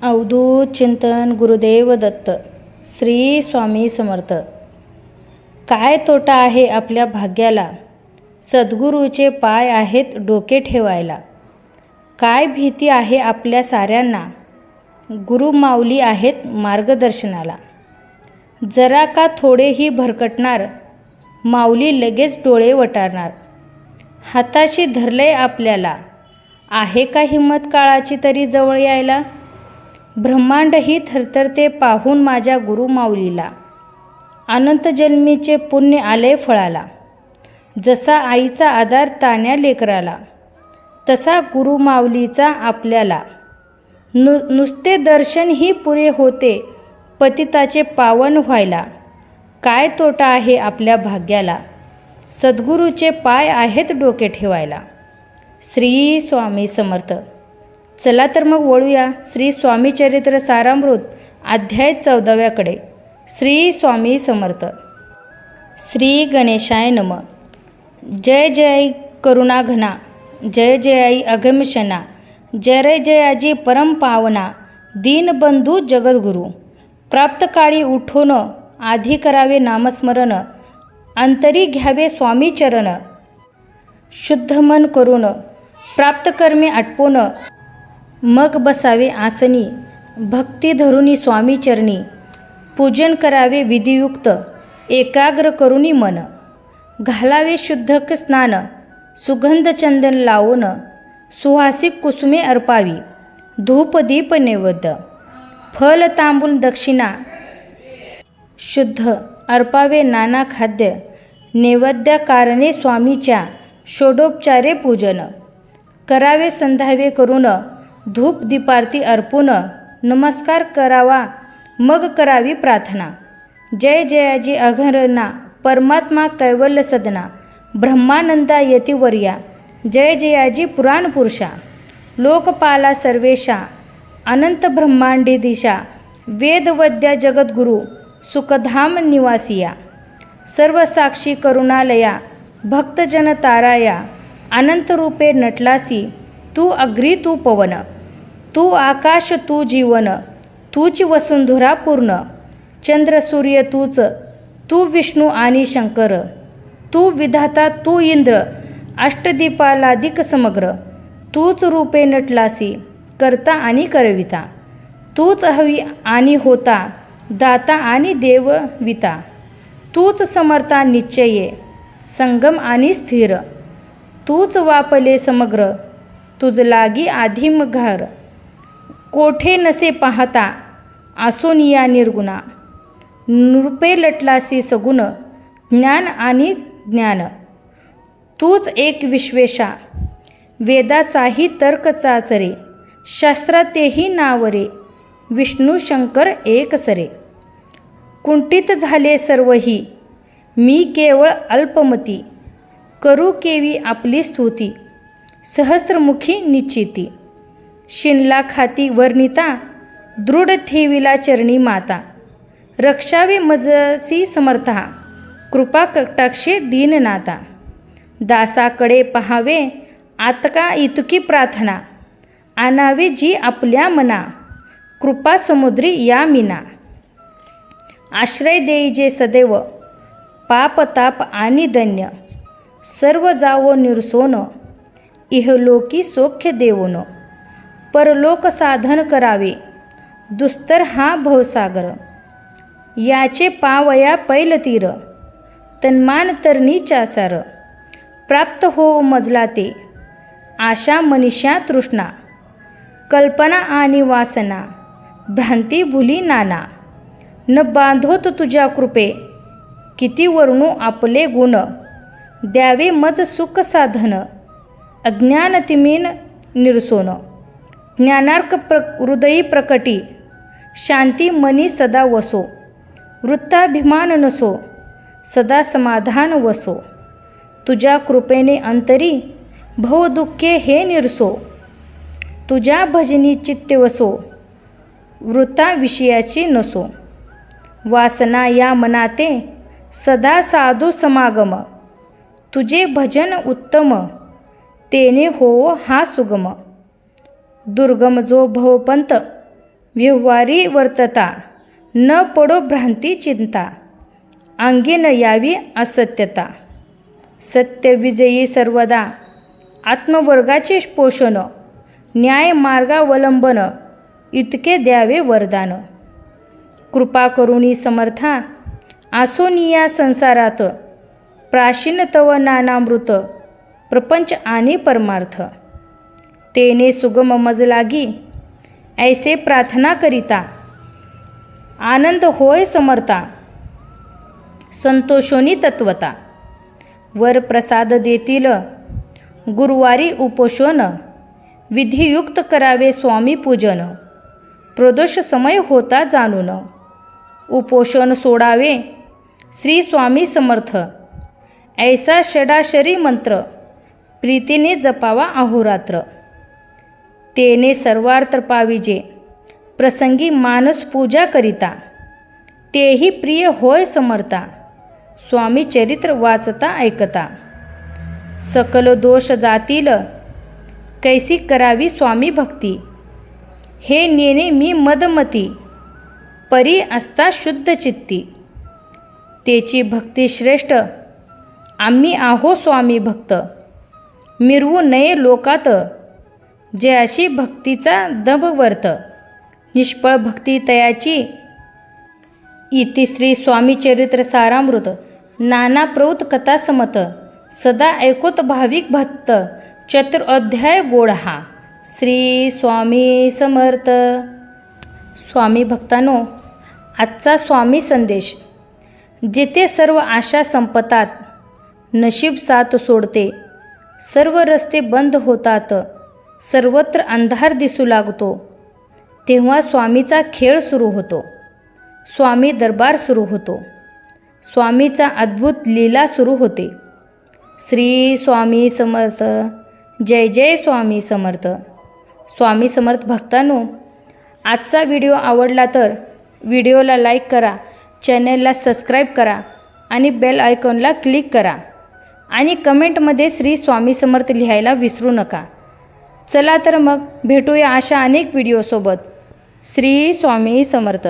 अवधूत चिंतन गुरुदेव दत्त. श्री स्वामी समर्थ. काय तोटा आहे आपल्या भाग्याला, सद्गुरूचे पाय आहेत डोके ठेवायला. काय भीती आहे आपल्या साऱ्यांना, गुरु माऊली आहेत मार्गदर्शनाला. जरा का थोडेही भरकटणार, माऊली लगेच डोळे वटारणार. हाताशी धरले आपल्याला, आहे का हिंमत काळाची तरी जवळ यायला. ब्रह्मांडही थरथरते पाहून माझ्या गुरु माऊलीला. अनंत जन्मीचे पुण्य आले फळाला. जसा आईचा आधार तान्या लेकराला, तसा गुरु माऊलीचा आपल्याला. नुसते दर्शनही पुरे होते पतिताचे पावन व्हायला. काय तोटा आहे आपल्या भाग्याला, सद्गुरूचे पाय आहेत डोके ठेवायला. श्री स्वामी समर्थ. चला तर मग वळूया श्री स्वामी चरित्र सारामृत अध्याय 14व्याकडे. श्री स्वामी समर्थ. श्री गणेशाय नमः. जय जय करुणाघना, जय जय आई अगमशना, जय जयाजी परम पावना, दीनबंधू जगद्गुरु. प्राप्त काळी उठून आधी करावे नामस्मरण, अंतरी घ्यावे स्वामी चरण. शुद्ध मन करून प्राप्त कर्मे आटपून, मग बसावे आसनी भक्ती धरुनी स्वामी चरणी. पूजन करावे विधियुक्त एकाग्र करुनी मन. घालावे शुद्ध स्नान सुगंध चंदन लावून, सुहासिक कुसुमे अर्पावी धूप दीप नैवेद्य. फल तांबूल दक्षिणा शुद्ध अर्पावे नाना खाद्य. नैवेद्य कारणे स्वामीच्या षोडोपचारे पूजन. करावे संध्यावे करून धूप दीपारती अर्पून, नमस्कार करावा मग करावी प्रार्थना. जय जयाजी अघरना परमात्मा कैवल्य सदना, ब्रह्मानंदा यतिवर्या, जय जयाजी पुराण पुरुषा. लोकपाला सर्वेशा अनंत ब्रह्मांडी दिशा, वेदवद्या जगद्गुरु सुखधाम निवासिया. सर्व साक्षी करुणालया भक्तजन ताराया. अनंत रूपे नटलासी तू अग्री तू पवन, तू आकाश तू जीवन, तूच वसुंधरा पूर्ण. चंद्र सूर्य तूच, तू विष्णू आणि शंकर. तू विधाता तू इंद्र, अष्टदीपालाधिक समग्र. तूच रूपे नटलासी करता आणि करविता. तूच हवी आणि होता, दाता आणि देवविता. तूच समर्था निश्चये संगम आणि स्थिर. तूच वापले समग्र, तुझ लागी आधीम घर. कोठे नसे पाहता आसून या निर्गुणा, नृपे लटलासी सगुण ज्ञान आणि ज्ञान. तूच एक विश्वेशा, वेदाचाही तर्क चाचरे. शास्त्रात तेही नावरे, विष्णू शंकर एक सरे. कुंठित झाले सर्वही, मी केवळ अल्पमती. करू केवी आपली स्तुती, सहस्त्रमुखी निश्चिती. शिनला खाती वर्णिता, दृढ ठेविला चरणी माता. रक्षावे मजसी समर्था, कृपा कटाक्षे दीननाथा. दासाकडे पहावे आतका इतकी प्रार्थना. आणावे जी आपल्या मना, कृपा समुद्री या मीना. आश्रय देई जे सदैव, पाप ताप आणि दैन्य. सर्व जावो निरसोन, इहलोकी सौख्य देवोन. परलोक साधन करावे, दुस्तर हा भवसागर. याचे पावया पैल तीर, तन्मान तरणीच्या सार. प्राप्त हो मजला ते, आशा मनीषा तृष्णा. कल्पना आणि वासना, भ्रांती भुली नाना. न बांधोत तुझ्या कृपे, किती वर्णू आपले गुण. द्यावे मज सुख साधन, अज्ञान तिमिन निरसोन. ज्ञानार्क हृदयी प्रकटी, शांती मनी सदा वसो. वृत्ताभिमान नसो, सदा समाधान वसो. तुझ्या कृपेने अंतरी, भवदुःखे हे निरसो. तुझ्या भजनी चित्ते वसो, वृत्ता विषयाची नसो. वासना या मनाते, सदा साधू समागम. तुझे भजन उत्तम, तेने हो हा सुगम. दुर्गम जो भवपंत, व्यवहारी वर्तता, न पडो भ्रांती चिंता, अंगी न यावी असत्यता, सत्यविजयी सर्वदा, आत्मवर्गाचे पोषण, न्याय मार्गावलंबन, इतके द्यावे वरदान, कृपा करुणी समर्था, आसोनिया संसारात, प्राचीन तव नानामृत, प्रपंच आणि परमार्थ, तेने सुगम मज लागी, ऐसे प्रार्थना करिता, आनंद होय समर्था, संतोषोनी तत्वता, वर प्रसाद देतील, गुरुवारी उपोषण, विधियुक्त करावे स्वामी पूजन, प्रदोष समय होता जाणून, उपोषण सोडावे श्री स्वामी समर्थ, ऐसा षडाक्षरी मंत्र, प्रीतीने जपावा अहोरात्र, तेने सर्वार्थ पाविजे, प्रसंगी मानस पूजा करिता, तेही प्रिय होय समर्था, स्वामी चरित्र वाचता ऐकता, सकल दोष जातील, कैसी करावी स्वामी भक्ती, हे नेने मी मदमती, परी असता शुद्ध चित्ती, तेची भक्ती श्रेष्ठ, आम्ही आहो स्वामी भक्त, मिरवू नये लोकात, जे अशी भक्तीचा दंभ वर्त, निष्फळ भक्ती तयाची, इति श्री स्वामी चरित्र सारामृत, नाना प्रौत कथा समत, सदा ऐकोत भाविक भक्त, चतुर्अध्याय गोडहा. श्री स्वामी समर्थ. स्वामी भक्तांनो, आजचा स्वामी संदेश, जिथे सर्व आशा संपतात, नशीब साथ सोडते, सर्व रस्ते बंद होतात, सर्वत्र अंधार दिसू लागतो, तेव्हा स्वामीचा खेळ सुरू होतो, स्वामी दरबार सुरू होतो, स्वामीचा अद्भुत लीला सुरू होते. श्री स्वामी समर्थ. जय जय स्वामी समर्थ. स्वामी समर्थ भक्तांनो, आजचा व्हिडिओ आवडला तर व्हिडिओला लाईक करा, चॅनलला सबस्क्राईब करा आणि बेल आयकॉनला क्लिक करा आणि कमेंटमध्ये श्री स्वामी समर्थ लिहायला विसरू नका. चला तर मग भेटूया अशा अनेक व्हिडिओसोबत. श्री स्वामी समर्थ.